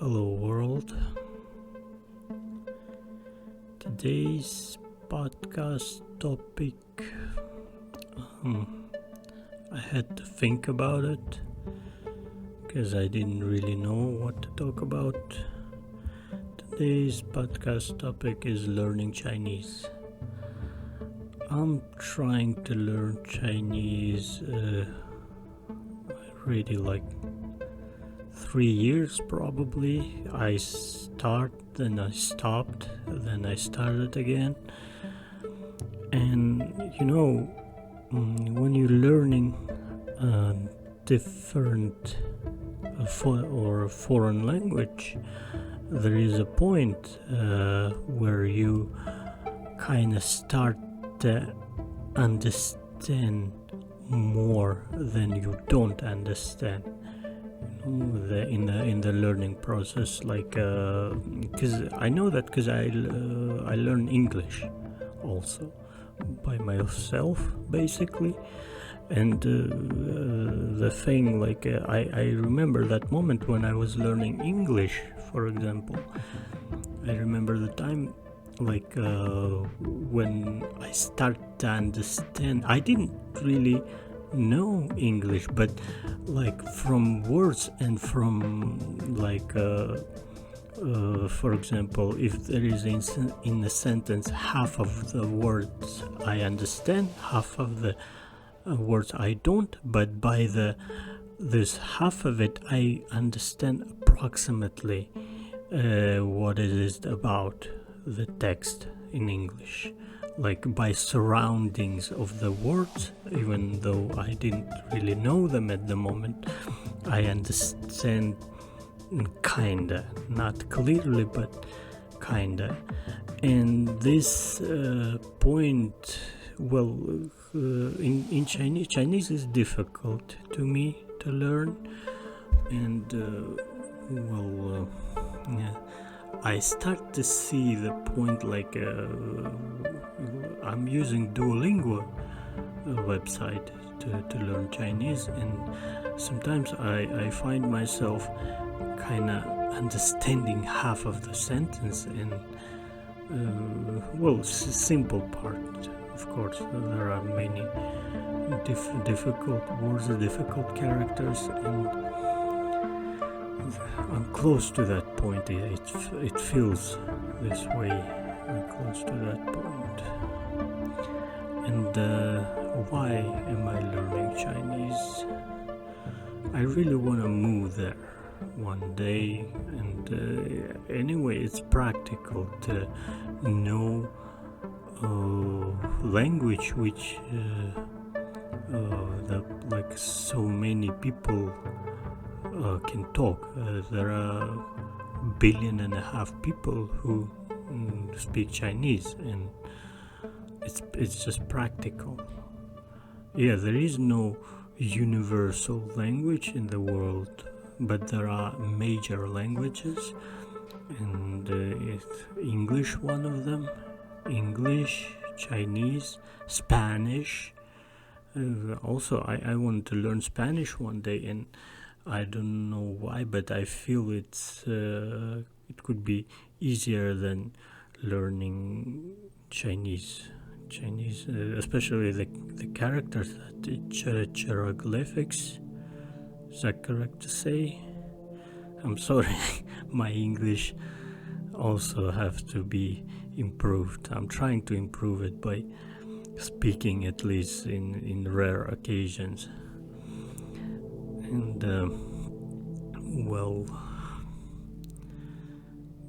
Hello world. Today's podcast topic, I had to think about it because I didn't really know what to talk about. Today's podcast topic is learning Chinese. I'm trying to learn Chinese already like 3 years probably. I start, then I stopped, then I started again. And when you're learning a different foreign language, there is a point where you kind of start to understand more than you don't understand in the learning process, like because I know that because I learn English also by myself basically. And the thing, like I remember that moment when I was learning English, for example. I remember the time like when I start to understand. I didn't really know English, but like from words and from like for example, if there is in a sentence half of the words I understand, half of the words I don't, but by this half of it I understand approximately what it is about the text in English, like by surroundings of the words. Even though I didn't really know them at the moment, I understand kinda, not clearly, but kinda. And this point, well, in Chinese is difficult to me to learn, and yeah, I start to see the point, like I'm using Duolingo website to learn Chinese, and sometimes I find myself kind of understanding half of the sentence, and simple part. Of course, there are many difficult words, difficult characters, and I'm close to that point. It feels this way. I'm close to that point. And why am I learning Chinese? I really want to move there one day, and anyway, it's practical to know language which that like so many people can talk. There are 1.5 billion people who speak Chinese, and it's just practical. Yeah, there is no universal language in the world, but there are major languages, and English one of them. English, Chinese, Spanish. Also, I want to learn Spanish one day, and I don't know why, but I feel it could be easier than learning Chinese. Especially the characters, the hieroglyphics. Is that correct to say? I'm sorry, my English also have to be improved. I'm trying to improve it by speaking, at least in rare occasions. And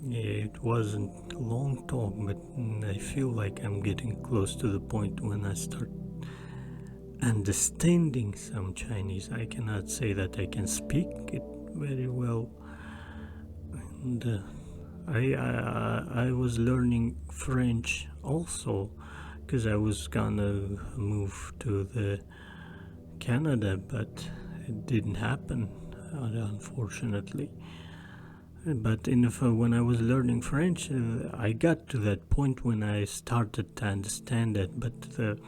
it wasn't a long talk, but I feel like I'm getting close to the point when I start understanding some Chinese. I cannot say that I can speak it very well, and I was learning French also, because I was gonna move to the Canada, but it didn't happen, unfortunately. But when I was learning French, I got to that point when I started to understand it. But the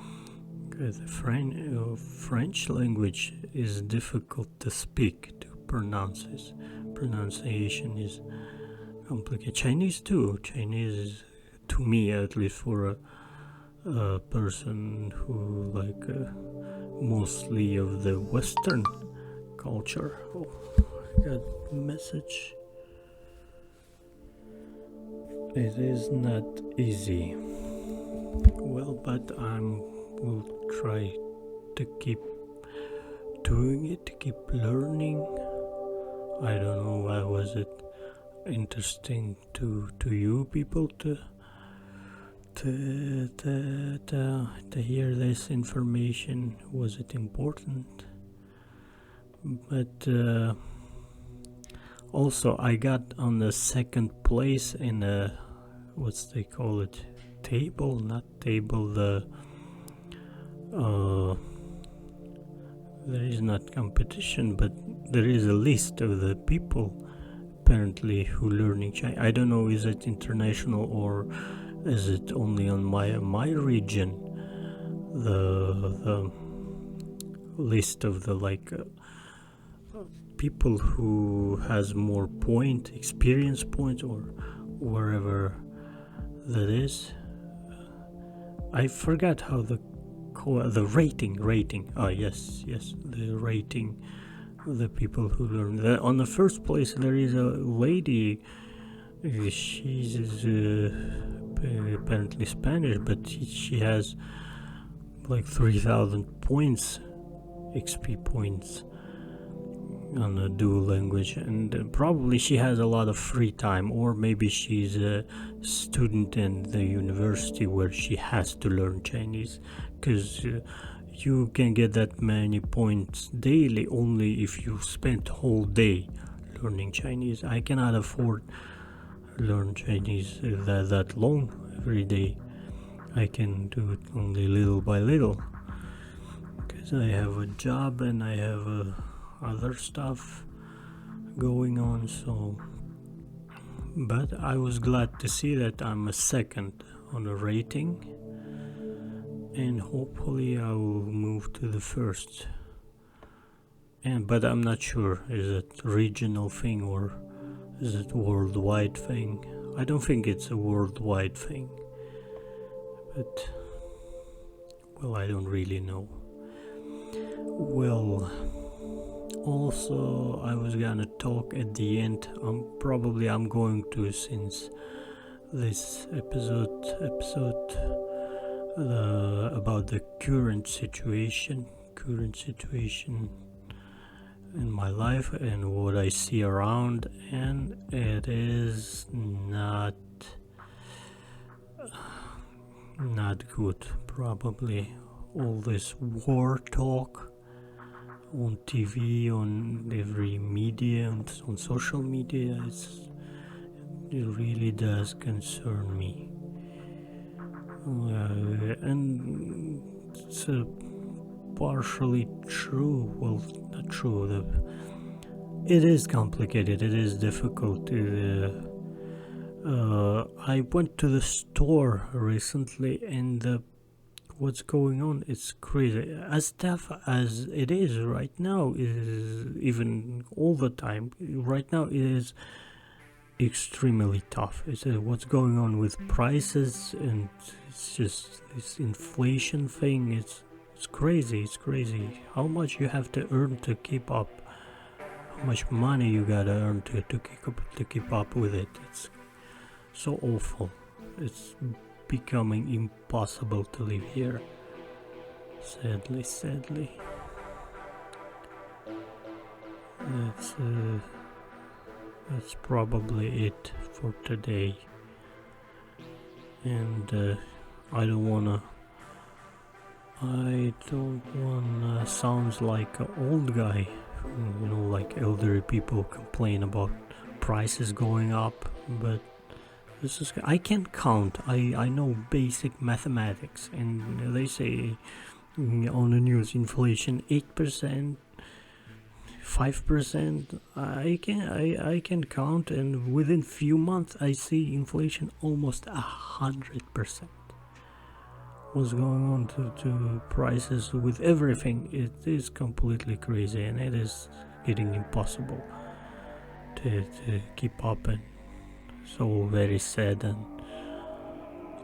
French language is difficult to speak, to pronunciation is complicated. Chinese too. Chinese is, to me at least, for a person who mostly of the Western culture. Oh, I got a message. It is not easy. Well, but will try to keep doing it, to keep learning. I don't know, why was it interesting to you people to hear this information? Was it important? But also I got on the second place in a, what's they call it, table, not table, the there is not competition, but there is a list of the people apparently who learning Chinese. I don't know, is it international or is it only on my region? The list of the people who has more experience points, or wherever that is. I forgot how the rating. Yes, the rating of the people who learn. On the first place, there is a lady. She's apparently Spanish, but she has like 3,000 points, XP points, on a dual language, and probably she has a lot of free time, or maybe she's a student in the university where she has to learn Chinese, because you can get that many points daily only if you spend whole day learning Chinese. I cannot afford learn Chinese that long every day. I can do it only little by little, because I have a job and I have other stuff going on. So, but I was glad to see that I'm a second on the rating, and hopefully I will move to the first. But I'm not sure, is it regional thing or is it worldwide thing? I don't think it's a worldwide thing, but well, I don't really know. Well, also I was gonna talk at the end. I'm going to, since this episode about the current situation in my life and what I see around, and it is not good. Probably all this war talk on TV, on every media, on social media, it really does concern me. And it's partially true. Well, not true. It is complicated. It is difficult. I went to the store recently, and what's going on? It's crazy. As tough as it is right now, is even all the time. Right now, it is extremely tough. It's what's going on with prices, and it's just this inflation thing. It's crazy. It's crazy how much you have to earn to keep up, how much money you gotta earn to keep up with it. It's so awful. It's becoming impossible to live here, sadly. That's probably it for today, and I don't wanna sound like an old guy, like elderly people complain about prices going up, but I can't count. I know basic mathematics, and they say on the news inflation 8%, 5%. I can count, and within few months I see inflation almost 100%. What's going on to prices with everything? It is completely crazy, and it is getting impossible to keep up, and so very sad and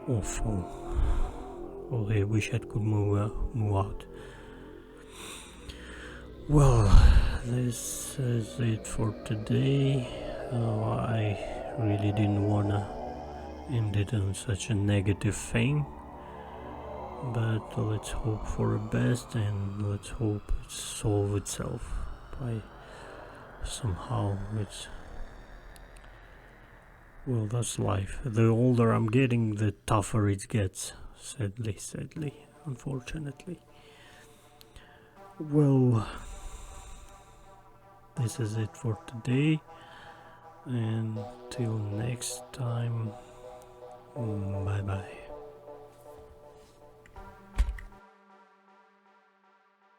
awful. Oh, I wish I could move out. Well, this is it for today. I really didn't wanna end it on such a negative thing, but let's hope for the best and let's hope it solves itself by somehow. It's, well, that's life. The older I'm getting, the tougher it gets. Sadly, unfortunately. Well, this is it for today, and till next time, bye bye.